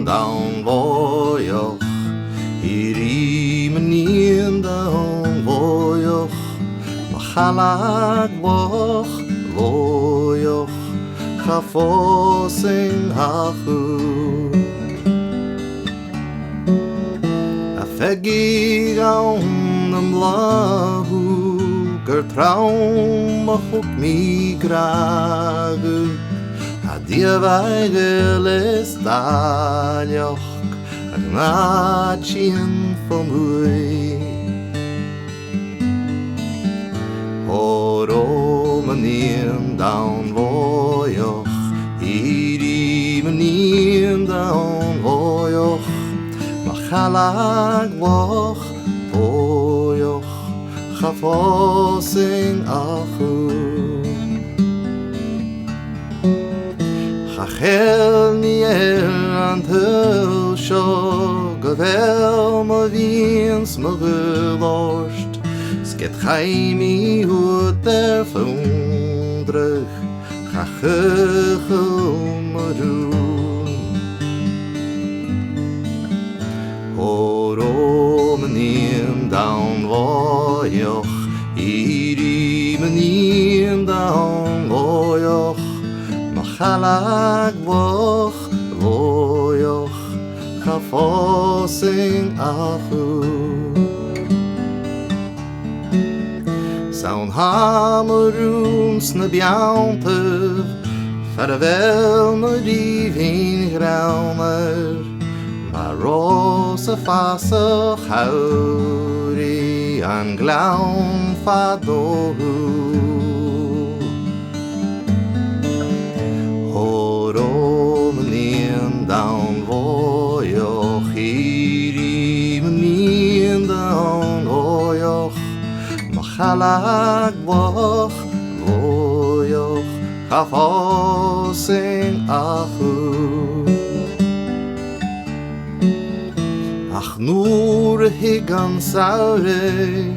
down voyoch Irimen down voyoch Machalag voch voyoch Chafosin hachu Fegig aan de blahu, gertraum machuk mi grage, hadia weigeles daljoch, agnatschien vermui. Horomenien down voyoch, irimenien down voyoch, Chalag woch voyoch chafosin achu Chachel niel an hul sho Gavel ma wiens ma gelorst Sket chaimi hut der verundrug Chachechel ma Horomenien down voyoch Irimenien down voyoch Machalag voch voyoch Chafosin achu Saun hameruns na bjauntef Farvel na divin graumer Rosa fasa chauri an glaun fadohu Horomenien down voyoch Irimenien down voyoch Machalag voch voyoch Chafosin achu Ach nur higan saurig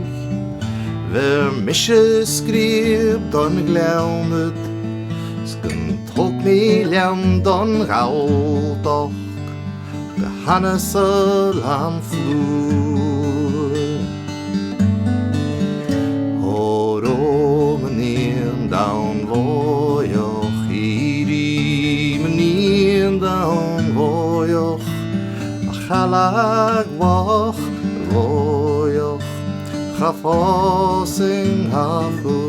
Ver mische skrib don glaunet Skun tolk mi lem don raudoch Gehannesel an flur Horomenien down voyoch Irimenien down voyoch Chalag voch voyoch Chafosin hachu